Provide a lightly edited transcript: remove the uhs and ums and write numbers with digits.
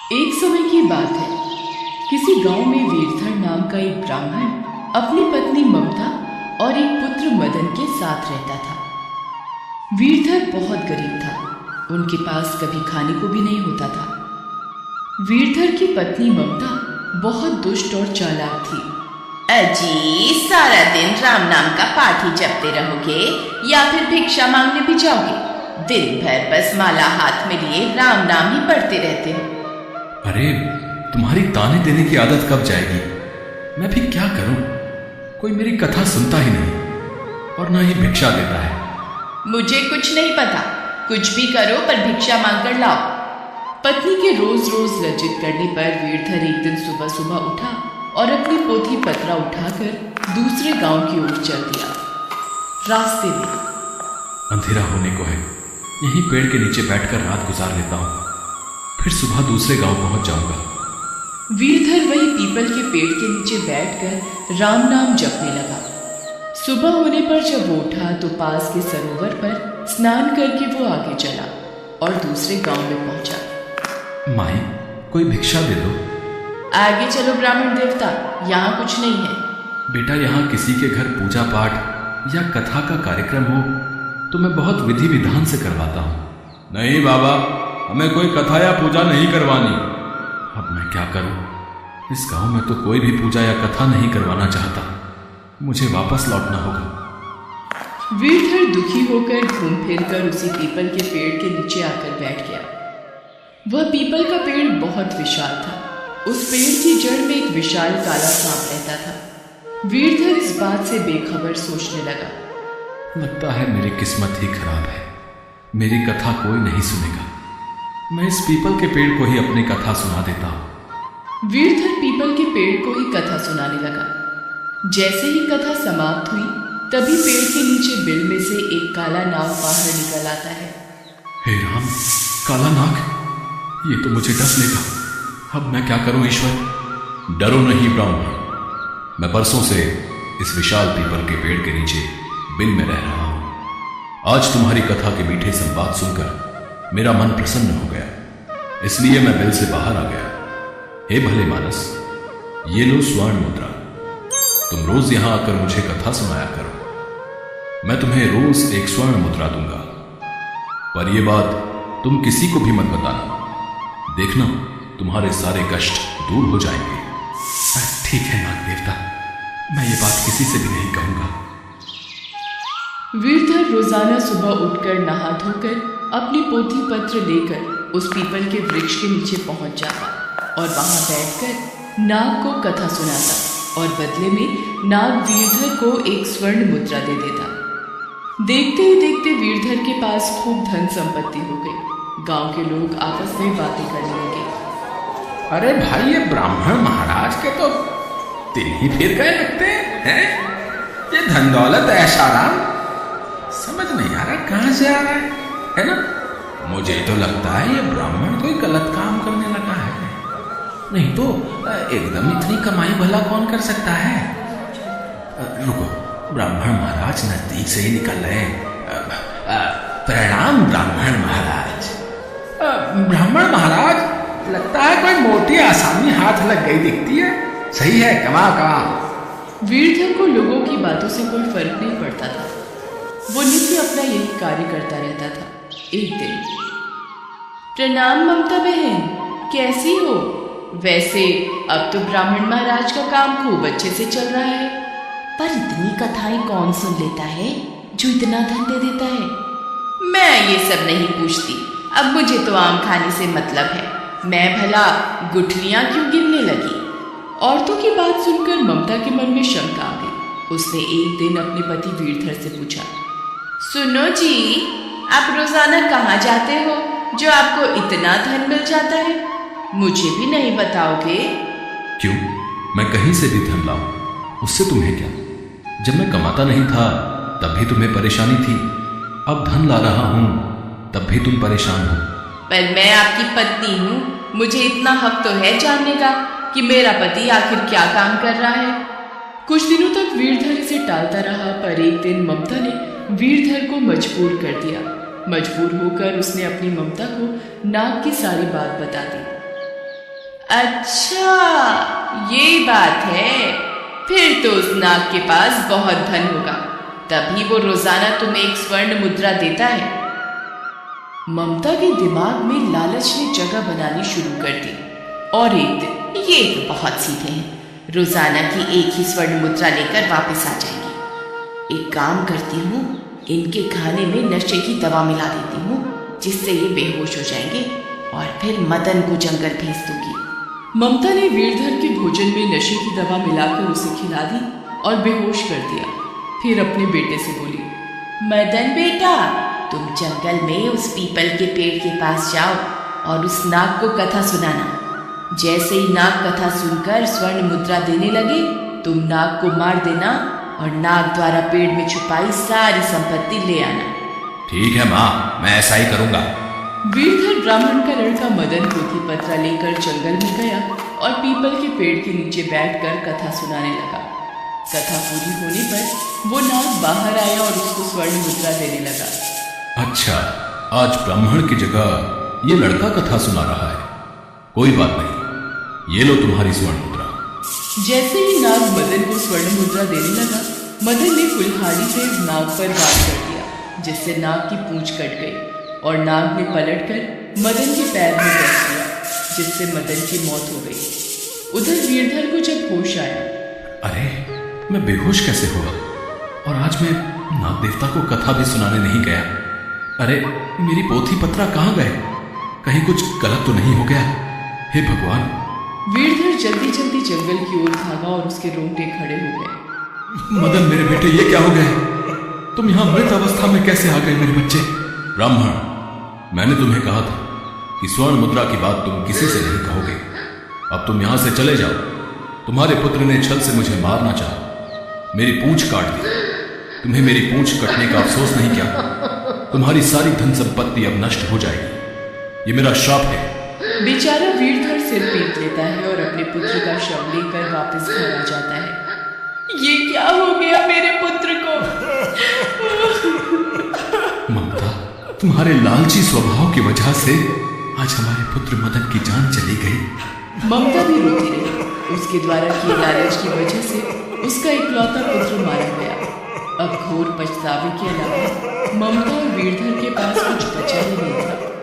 एक समय की बात है। किसी गांव में वीरधर नाम का एक ब्राह्मण अपनी पत्नी ममता और एक पुत्र मदन के साथ रहता था। वीरधर बहुत गरीब था, उनके पास कभी खाने को भी नहीं होता था। वीरधर की पत्नी ममता बहुत दुष्ट और चालाक थी। अजी, सारा दिन राम नाम का पाठ ही जपते रहोगे या फिर भिक्षा मांगने भी जाओगे? दिन भर बस माला हाथ में लिए राम नाम ही पढ़ते रहते हो। अरे, तुम्हारी ताने देने की आदत कब जाएगी? मैं भी क्या करूं? कोई मेरी कथा सुनता ही नहीं और ना ही भिक्षा देता है। मुझे कुछ नहीं पता, कुछ भी करो पर भिक्षा मांग कर लाओ। पत्नी के रोज रोज लज्जित करने पर वीरधर एक दिन सुबह सुबह उठा और अपनी पोथी पत्रा उठाकर दूसरे गांव की ओर चल दिया। रास्ते में अंधेरा होने को है, यहीं पेड़ के नीचे बैठकर रात गुजार लेता हूं, फिर सुबह दूसरे गांव पहुंच जाऊंगा। वीरधर वही पीपल के पेड़ के नीचे बैठकर राम नाम जपने लगा। सुबह होने पर जब वो उठा तो पास के सरोवर पर स्नान करके वो आगे चला और दूसरे गांव में पहुंचा। माई, कोई भिक्षा दे दो। आगे चलो ब्राह्मण देवता, यहाँ कुछ नहीं है। बेटा, यहाँ किसी के घर पूजा पाठ या कथा का कार्यक्रम हो तो मैं बहुत विधि विधान से करवाता हूँ। नहीं बाबा, हमें कोई कथा या पूजा नहीं करवानी। अब मैं क्या करूं? इस गांव में तो कोई भी पूजा या कथा नहीं करवाना चाहता। मुझे वापस लौटना होगा। वीरधर दुखी होकर घूम फिर कर उसी पीपल के पेड़ के नीचे आकर बैठ गया। वह पीपल का पेड़ बहुत विशाल था। उस पेड़ की जड़ में एक विशाल काला सांप रहता था। वीरधर इस बात से बेखबर सोचने लगा। लगता है मेरी किस्मत ही खराब है, मेरी कथा कोई नहीं सुनेगा। मैं इस पीपल के पेड़ को ही अपनी कथा सुना देता हूं। वीरधर पीपल के पेड़ को ही कथा सुनाने लगा। जैसे ही कथा समाप्त हुई तभी पेड़ के नीचे बिल में से एक काला नाग बाहर निकल आता है। हे राम, काला नाग, ये तो मुझे डस लेगा। अब मैं क्या करूं ईश्वर? डरो नहीं ब्राह्मण, मैं बरसों से इस विशाल पीपल के पेड़ के नीचे बिल में रह रहा हूं। आज तुम्हारी कथा के मीठे संवाद सुनकर मेरा मन प्रसन्न हो गया, इसलिए मैं बिल से बाहर आ गया। हे भले मानस, ये लो स्वर्ण मुद्रा, तुम रोज यहां आकर मुझे कथा सुनाया करो। मैं तुम्हें रोज एक स्वर्ण मुद्रा दूंगा, पर यह बात तुम किसी को भी मत बताना। देखना, तुम्हारे सारे कष्ट दूर हो जाएंगे। ठीक है नाग देवता, मैं ये बात किसी से भी नहीं कहूंगा। वीरधर रोजाना सुबह उठकर नहा धोकर अपनी पोथी पत्र लेकर उस पीपल के वृक्ष के नीचे पहुंच जाता और वहां बैठकर नाग को कथा सुनाता और बदले में नाग वीरधर को एक स्वर्ण मुद्रा दे देता। देखते ही देखते वीरधर के पास खूब धन संपत्ति हो गई। गांव के लोग आपस में बातें करने लगे। अरे भाई, ये ब्राह्मण महाराज के तो दिन ही फिर गए लगते हैं। ये धन दौलत ऐशाराम समझ नहीं आ रहा कहां से आ रहा है ना? मुझे तो लगता है ये ब्राह्मण कोई गलत काम करने लगा है, नहीं तो एकदम इतनी कमाई भला कौन कर सकता है? रुको, ब्राह्मण महाराज नजदीक से ही निकल रहे हैं। प्रणाम ब्राह्मण महाराज। ब्राह्मण महाराज, लगता है कोई मोटी आसामी हाथ लग गई दिखती है। सही है, कमा कमा। वीरधर को लोगों की बातों से कोई फर्क नहीं पड़ता था। वो नित्य अपना यही कार्य करता रहता था। एक दिन, प्रणाम ममता बहन, कैसी हो? वैसे अब तो ब्राह्मण महाराज का काम खूब अच्छे से चल रहा है, पर इतनी कथाएं कौन सुन लेता है जो इतना धन दे देता है? मैं ये सब नहीं पूछती, अब मुझे तो आम खाने से मतलब है। मैं भला गुठलियां क्यों गिनने लगी? औरतों की बात सुनकर ममता के मन में शंका आ गई। उसने एक दिन अपने पति वीरधर से पूछा, सुनो जी, आप रोजाना कहाँ जाते हो जो आपको इतना धन मिल जाता है? मुझे भी नहीं बताओगे? क्यों, मैं कहीं से भी धन लाऊं, उससे तुम्हें क्या? जब मैं कमाता नहीं था तब भी तुम्हें परेशानी थी, अब धन ला रहा हूं तब भी तुम परेशान हो। पर मैं आपकी पत्नी हूं, मुझे इतना हक तो है जानने का कि मेरा पति आखिर क्या काम कर रहा है। कुछ दिनों तक वीरधर इसे टालता रहा, पर एक दिन ममता ने वीरधर को मजबूर कर दिया। मजबूर होकर उसने अपनी ममता को नाग की सारी बात बता दी। अच्छा, ये बात है। फिर तो उस नाग के पास बहुत धन होगा, तभी वो रोजाना तुम्हें एक स्वर्ण मुद्रा देता है। ममता के दिमाग में लालच ने जगह बनानी शुरू कर दी और एक दिन ये तो बहुत सीधे हैं, रोजाना की एक ही स्वर्ण मुद्रा लेकर वापस आ जाएंगे। एक काम करती हूँ, इनके खाने में नशे की दवा मिला देती हूँ, जिससे ये बेहोश हो जाएंगे और फिर मदन को जंगल भेज दूंगी। ममता ने वीरधर के भोजन में नशे की दवा मिलाकर उसे खिला दी और बेहोश कर दिया। फिर अपने बेटे से बोली, मदन बेटा, तुम जंगल में उस पीपल के पेड़ के पास जाओ और उस नाग को कथा सुनाना। जैसे ही नाग कथा सुनकर स्वर्ण मुद्रा देने लगे, तुम नाग को मार देना और नाग द्वारा पेड़ में छुपाई सारी संपत्ति ले आना। ठीक है माँ, मैं ऐसा ही करूँगा। वीरधर ब्राह्मण का लड़का मदन पोथी पत्र लेकर जंगल में गया और पीपल के पेड़ के नीचे बैठकर कथा सुनाने लगा। कथा पूरी होने पर वो नाग बाहर आया और उसको स्वर्ण मुद्रा देने लगा। अच्छा, आज ब्राह्मण की जगह ये लड़का कथा सुना रहा है। कोई बात नहीं, ये लो तुम्हारी स्वर्ण मुद्रा। जैसे ही नाग मदन को स्वर्ण मुद्रा देने लगा, मदन ने कुल्हाड़ी से नाग पर वार कर दिया, जिससे नाग की पूंछ कट गई और नाग ने पलटकर मदन के पैर में कस दिया, जिससे मदन की मौत हो गई। उधर वीरधर को जब होश आया, अरे मैं बेहोश कैसे हुआ? और आज मैं नाग देवता को कथा भी सुनाने नहीं गया। अरे मेरी पोथी पत्रा कहाँ गए? कहीं कुछ गलत तो नहीं हो गया? हे भगवान! वीरधर जल्दी जल्दी जंगल की ओर भागा और उसके रोंगटे खड़े हो गए। मदन मेरे बेटे, ये क्या हो गया? तुम यहाँ मृत अवस्था में कैसे आ गए मेरे बच्चे? ब्राह्मण, मैंने तुम्हें कहा था कि स्वर्ण मुद्रा की बात तुम किसी से नहीं कहोगे। अब तुम यहां से चले जाओ। तुम्हारे पुत्र ने छल से मुझे मारना चाहा, मेरी पूंछ काट दी। तुम्हें मेरी पूंछ कटने का अफसोस नहीं किया? तुम्हारी सारी धन संपत्ति अब नष्ट हो जाएगी। ये मेरा श्राप है। बेचारा वीरधर सिर पीट लेता है और अपने पुत्र का शव लेकर वापस घर आ जाता है। ये क्या हो गया मेरे पुत्र को? ममता, तुम्हारे लालची स्वभाव की वजह से आज हमारे पुत्र मदन की जान चली गई। ममता भी रोती रही। उसके द्वारा किए लालच की वजह से उसका इकलौता पुत्र मारा गया। अब घोर पछतावे के अलावा ममता और वीरधर के पास कुछ बचा ही नहीं था।